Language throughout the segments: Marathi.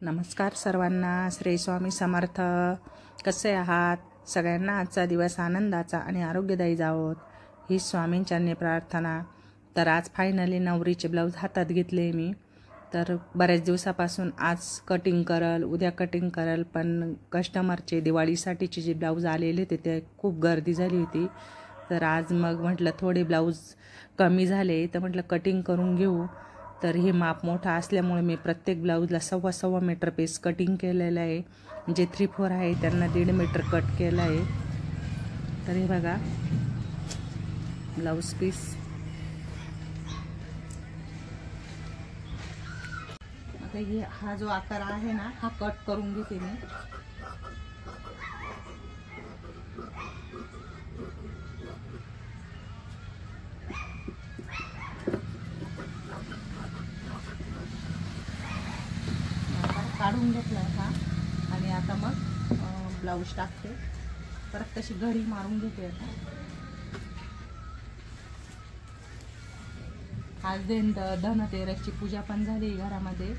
नमस्कार सर्वांना, श्री स्वामी समर्थ. कसे आहात? सगळ्यांना आजचा दिवस आनंदाचा आणि आरोग्यदायी जावोत ही स्वामींचरणी प्रार्थना. तर आज फायनली नवरीचे ब्लाऊज हातात घेतले मी. तर बऱ्याच दिवसापासून आज कटिंग करल, उद्या कटिंग करल, पण कस्टमरचे दिवाळीसाठीचे जे ब्लाऊज आलेले होते ते खूप गर्दी झाली होती. तर आज मग म्हटलं थोडे ब्लाऊज कमी झाले तर म्हटलं कटिंग करून घेऊ. तर हे माप मोठा असल्यामुळे मी प्रत्येक ब्लाऊजला 1.25 मीटर पीस कटिंग केलेलं आहे. जे 3/4 आहे त्यांना 1.5 मीटर कट केलं आहे. तर हे बघा ब्लाऊज पीस. आता हे हा जो आकार आहे ना हा कट करून घेते मी. काढून घेतला हा आणि आता मग ब्लाऊज टाकते. परत तशी घडी मारून घेते. आता आज धनतेरसची पूजा पण झाली घरामध्ये.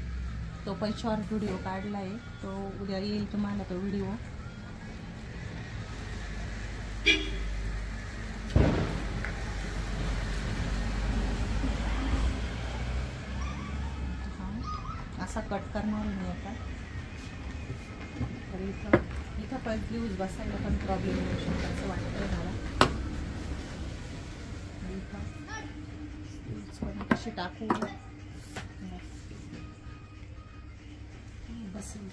तो पण शॉर्ट व्हिडिओ काढला आहे, तो उद्या येईल तुम्हाला तो व्हिडिओ. असा कट करणार मी आता. तर इथं पण ब्लाऊज बसायला पण प्रॉब्लेम होऊ शकतो असं वाटतं मला. इथं कशी टाकू बसेल.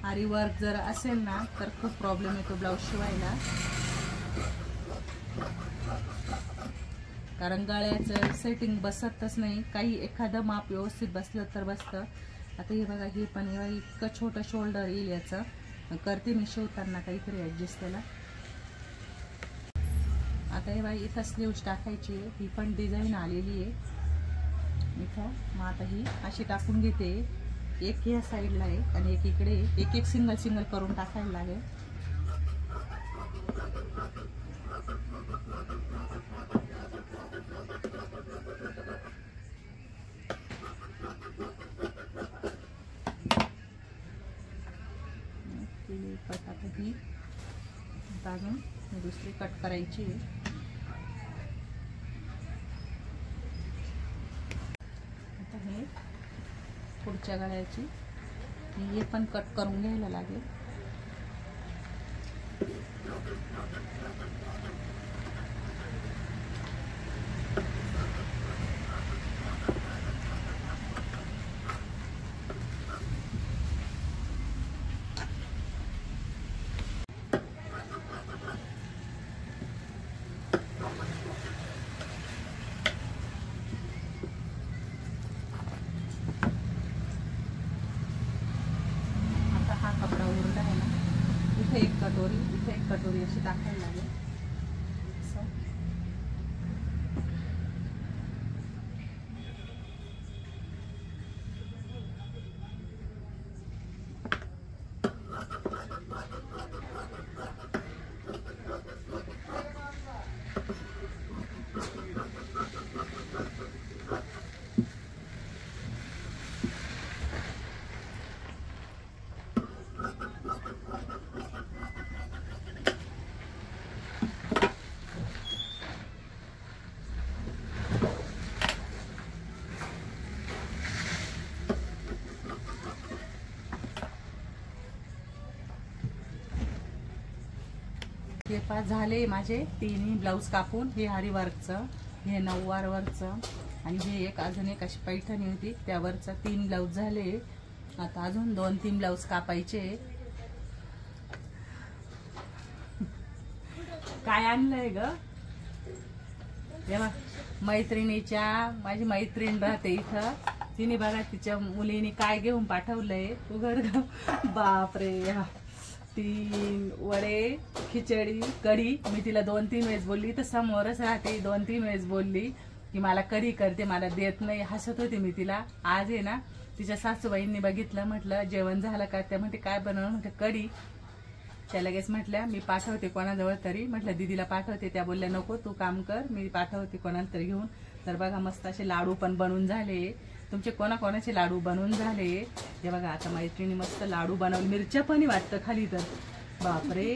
आरी वर्क जर असेल ना तर खूप प्रॉब्लेम येतो ब्लाऊज शिवायला, कारण गळ्याचं सेटिंग बसतच नाही. काही एखादं माप व्यवस्थित बसलं तर बसतं. आता हे बघा, हे पण इतकं छोटं शोल्डर येईल याचं. करते मी शिवताना काहीतरी ॲडजस्ट त्याला. आता हे बघा इथं स्लीव्ज टाकायची आहे. ही पण डिझाईन आलेली आहे इथं. मग आता ही अशी टाकून घेते. एक ह्या साईडला आहे आणि एक इकडे. एक सिंगल करून टाकायला लागेल. कट आता ही अजून दुसरी कट करायची आहे. आता हे पुढच्या गळ्याची हे पण कट करून घ्यायला लागेल. इथे एक कटोरी अशी टाकायला लागेल. हे पाच झाले माझे तिन्ही ब्लाऊज कापून. हे आरी वर्कचं, हे नऊवार वरचं आणि हे अजून एक अशी पैठणी होती त्यावरचं 3 ब्लाऊज झाले. आता अजून 2-3 ब्लाऊज कापायचे. काय आणलंय ग? तेव्हा मैत्रिणीच्या, माझी मैत्रीण राहते इथं, तिने बघा तिच्या मुलीने काय घेऊन पाठवलंय. उघड ग. बापरे, 3 वडे, खिचडी, कढी. मी तिला 2-3 वेळेस बोलली तर समोरच राहते. 2-3 वेळेस बोलली की मला कढी करते, मला देत नाही. हसत होते मी तिला. आज आहे ना तिच्या सासूबाईंनी बघितलं, म्हटलं जेवण झालं का? त्या म्हणते काय बनवलं? म्हटलं कढी. त्या लगेच म्हटल्या मी पाठवते कोणाजवळ तरी. म्हटलं दीदीला पाठवते. त्या बोलल्या नको तू काम कर, मी पाठवते कोणाला तरी घेऊन. तर बघा मस्त असे लाडू पण बनवून झाले. तुमचे कोणाकोणाचे लाडू बनवून झाले हे बघा. आता मैत्रिणी मस्त लाडू बनवले, मिरच्या पण वाटतं खाली तर बापरे.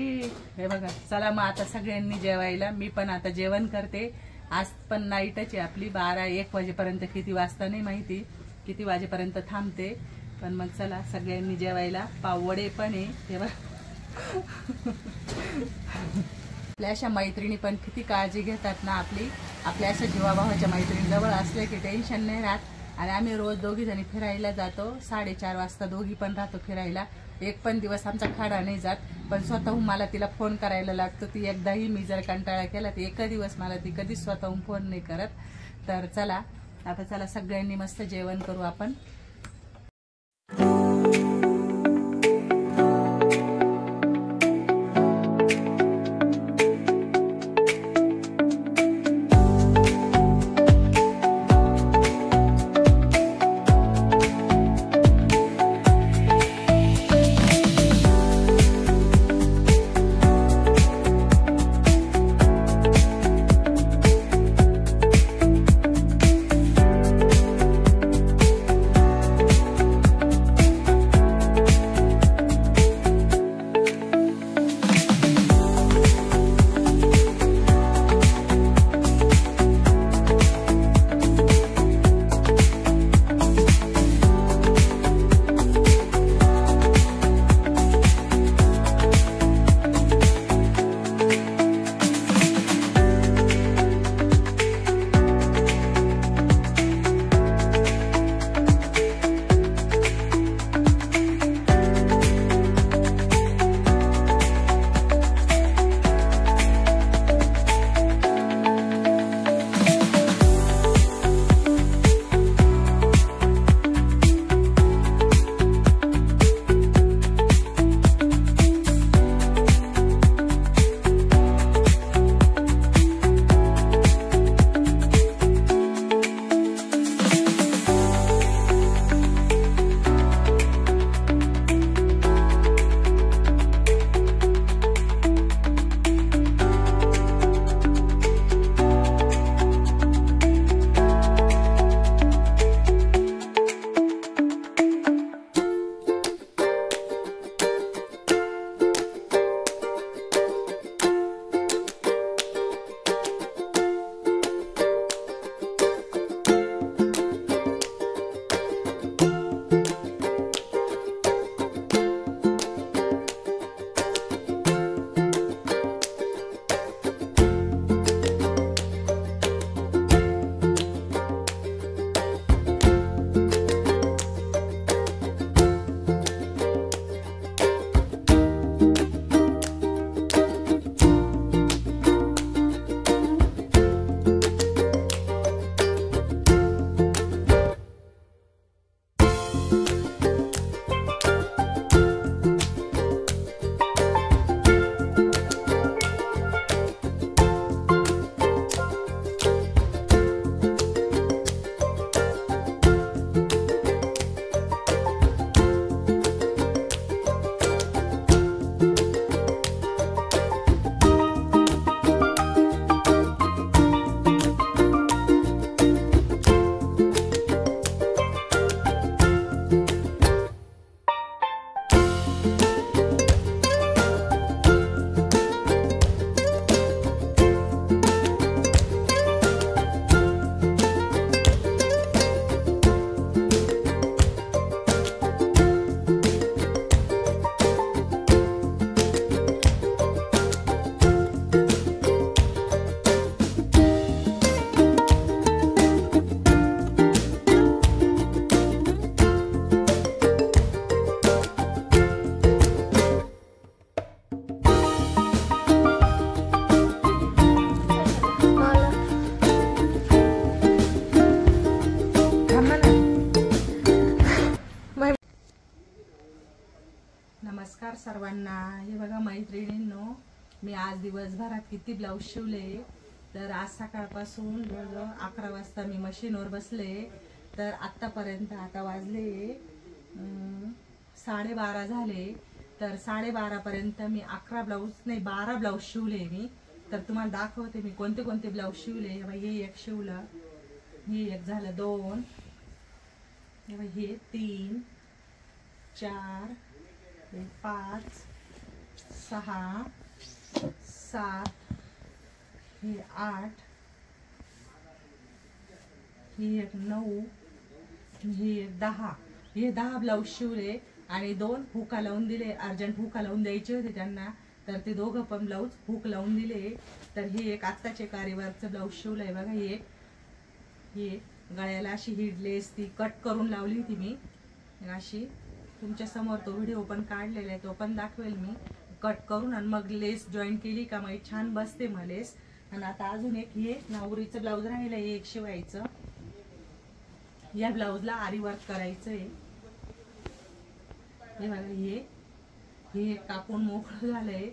हे बघा चला मग आता सगळ्यांनी जेवायला. मी पण आता जेवण करते. आज पण नाईटच आहे आपली, 12-1 वाजेपर्यंत. किती वाजता नाही माहिती, किती वाजेपर्यंत थांबते. पण मग चला सगळ्यांनी जेवायला. पाववडे पण आहे हे बघा. आपल्या अशा मैत्रिणी पण किती काळजी घेतात ना आपली. आपल्या अशा जीवाभावाच्या मैत्रिणी जवळ असले की टेन्शन नाही राहत. आणि आम्ही रोज दोघी जणी फिरायला जातो. 4:30 वाजता दोघी पण राहतो फिरायला. एक पण दिवस आमचा खाडा नाही जात. पण स्वतःहून मला तिला फोन करायला लागतो. ती एकदाही मी जर कंटाळा केला तर एक दिवस मला ती कधीच स्वतःहून फोन नाही करत. तर चला आता चला सगळ्यांनी मस्त जेवण करू आपण. नमस्कार सर्वांना. हे बघा मैत्रिणींनो, मी आज दिवसभरात किती ब्लाऊज शिवले. तर आज सकाळपासून जवळजवळ 11 वाजता मी मशीनवर बसले तर आत्तापर्यंत आता वाजले 12:30 झाले, तर 12:30पर्यंत मी 11 ब्लाऊज नाही 12 ब्लाऊज शिवले मी. तर तुम्हाला दाखवते मी कोणते कोणते ब्लाऊज शिवले. हे एक शिवलं, हे एक झालं 2, हे 3 4 5 6 7 हे 8 हे एक 9 हे एक 10. हे 10 ब्लाऊज शिवले आणि 2 हुका लावून दिले. अर्जंट हुका लावून द्यायचे होते त्यांना, तर ते दोघं पण ब्लाऊज हुक लावून दिले. तर हे एक आत्ताचे कारीवरचं ब्लाऊज शिवलंय बघा. हे गळ्याला अशी ही लेस ती कट करून लावली होती मी अशी. तुमच्या समोर तो व्हिडिओ पण काढलेला आहे, तो पण दाखवेल मी. कट करून आणि मग लेस जॉईन केली का मग छान बसते मग लेस. आणि आता अजून एक हे नवरीचं ब्लाऊज राहिलं, हे एक शिवायचं. या ब्लाऊजला आरी वर्क करायचंय. हे बघा, हे कापून मोकळं झालंय.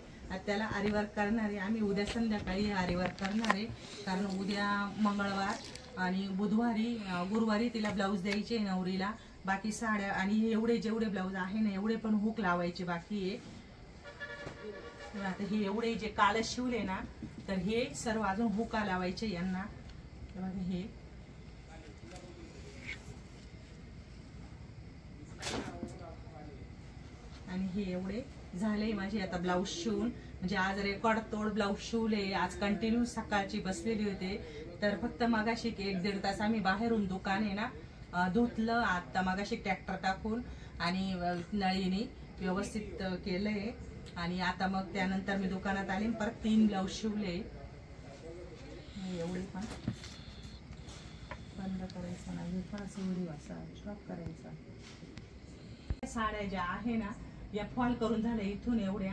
त्याला आरी वर्क करणार आहे आम्ही. उद्या संध्याकाळी आरी वर्क करणार आहे, कारण उद्या मंगळवार आणि बुधवारी गुरुवारी तिला ब्लाऊज द्यायचे नवरीला. बाकी साड्या आणि हे एवढे जेवढे ब्लाऊज आहे ना एवढे पण हुक लावायचे बाकी आहे. आता हे एवढे जे कालच शिवले ना, तर हे सर्व अजून हुका लावायचे यांना. हे आणि हे एवढे झाले माझे आता ब्लाऊज शिवून. म्हणजे आज रेकॉर्ड तोड ब्लाऊज शिवले. आज कंटिन्यू सकाळची बसलेली होते. तर फक्त मगाशी 1-1.5 तास आम्ही बाहेरून दुकान आहे ना धुतलं. आता मगाशी ट्रॅक्टर टाकून आणि नळीने व्यवस्थित केलंय. आणि आता मग त्यानंतर मी दुकानात आले, परत 3 ब्लाऊज शिवले. एवढे पण बंद करायचं ना, थोडासा व्हिडिओ असा स्टॉप करायचा. साड्या ज्या आहे ना या फॉल करून झाल्या इथून एवढ्या,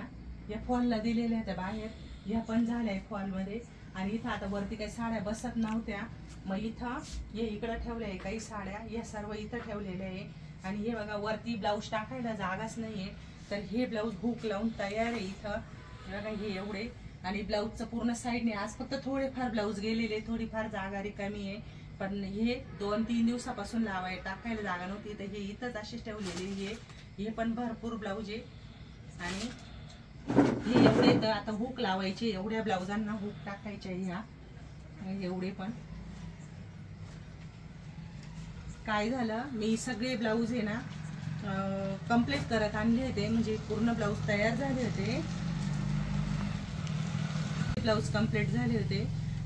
या फॉलला दिलेल्या होत्या बाहेर, या पण झाल्या फॉल मध्ये. आणि इथं आता वरती काही साड्या बसत नव्हत्या, मग इथं हे इकडं ठेवल्या आहे काही साड्या, या सर्व इथं ठेवलेल्या आहे. आणि हे बघा वरती ब्लाऊज टाकायला जागाच नाहीये, तर हे ब्लाऊज हुक लावून तयार आहे इथं बघा. हे एवढे आणि ब्लाऊजचं पूर्ण साईडने आज फक्त थोडेफार ब्लाऊज गेलेले, थोडीफार जागा रिकामी आहे. पण हे 2-3 दिवसापासून लावायला टाकायला जागा नव्हती, तर हे इथंच अशीच ठेवलेले. हे पण भरपूर ब्लाऊज आहे. आणि हे एवढे तर आता हुक लावायचे, एवढ्या ब्लाऊजांना हुक टाकायचे. ह्या एवढे पण काय झालं, मी सगळे ब्लाऊज आहे ना कंप्लीट करत आणले होते, म्हणजे पूर्ण ब्लाऊज तयार झाले होते, ब्लाऊज कंप्लीट झाले होते.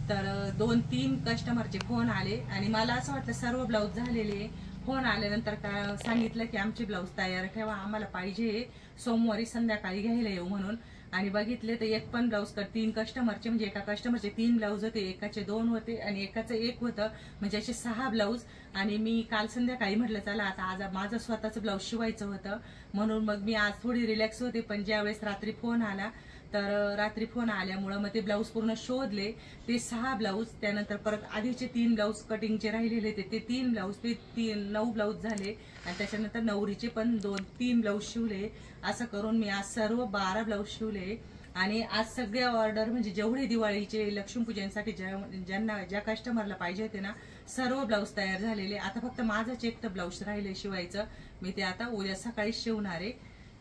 तर 2-3 कस्टमरचे फोन आले आणि मला असं वाटलं सर्व ब्लाऊज झालेले. फोन आल्यानंतर काय सांगितलं की आमचे ब्लाऊज तयार ठेवा, आम्हाला पाहिजे सोमवारी संध्याकाळी घ्यायला येऊ म्हणून. आणि बघितले तर एक पण ब्लाऊज 3 कस्टमरचे, म्हणजे एका कस्टमरचे 3 ब्लाऊज होते, एकाचे 2 होते आणि एकाचं 1 होतं, म्हणजे असे 6 ब्लाऊज. आणि मी काल संध्याकाळी म्हटलं चला आता आज माझं स्वतःचं ब्लाऊज शिवायचं होतं, म्हणून मग मी आज थोडी रिलॅक्स होते. पण ज्यावेळेस रात्री फोन आला, तर रात्री फोन आल्यामुळं मग ते ब्लाऊज पूर्ण शोधले, ते 6 ब्लाऊज. त्यानंतर परत आधीचे 3 ब्लाऊज कटिंगचे राहिलेले ते 3 ब्लाऊज, ते 9 ब्लाऊज झाले. आणि त्याच्यानंतर नवरीचे पण 2-3 ब्लाऊज शिवले. असं करून मी आज सर्व 12 ब्लाऊज शिवले. आणि आज सगळ्या ऑर्डर म्हणजे जेवढे दिवाळीचे लक्ष्मीपूजनसाठी ज्यांना ज्या कस्टमरला पाहिजे होते ना, सर्व ब्लाऊज तयार झालेले. आता फक्त माझंच एक ब्लाऊज राहिले शिवायचं, मी ते आता उद्या सकाळी शिवणार आहे.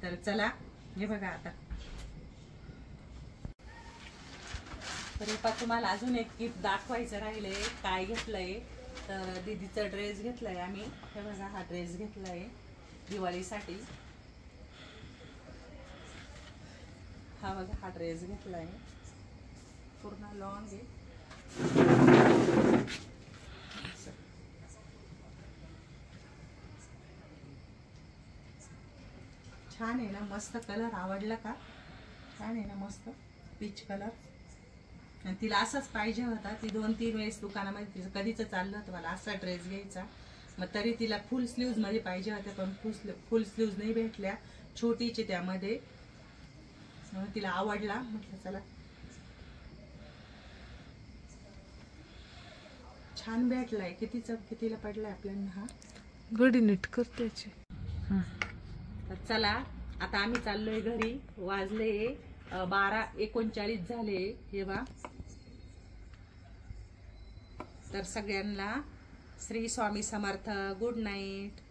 तर चला हे बघा आता. तर तुम्हाला अजून एक गिफ्ट दाखवायचं राहिले. काय घेतलंय तर दीदीचा ड्रेस घेतलाय आम्ही. हे बघा हा ड्रेस घेतलाय दिवाळीसाठी. हा बघा हा ड्रेस घेतलाय, पूर्ण लॉंग आहे. छान आहे ना, मस्त कलर आवडला का? छान आहे ना, मस्त पीच कलर. आणि तिला असाच पाहिजे होता. ती 2-3 वेळेस दुकानामध्ये तिचं कधीच चाललं होतं मला असा ड्रेस घ्यायचा, मग तरी तिला फुल स्लीव्ज मध्ये पाहिजे होत्या, पण फुल स्लीव्ज नाही भेटल्या, छोटीचे त्यामध्ये. तिला आवडला, म्हटलं चला छान भेटलाय. कितीला पडलाय आपल्याला हा? गडी नीट करते. तर चला आता आम्ही चाललोय घरी. वाजले 12:39 झाले. हे बा, तर सगळ्यांना श्री स्वामी समर्थ. Good night.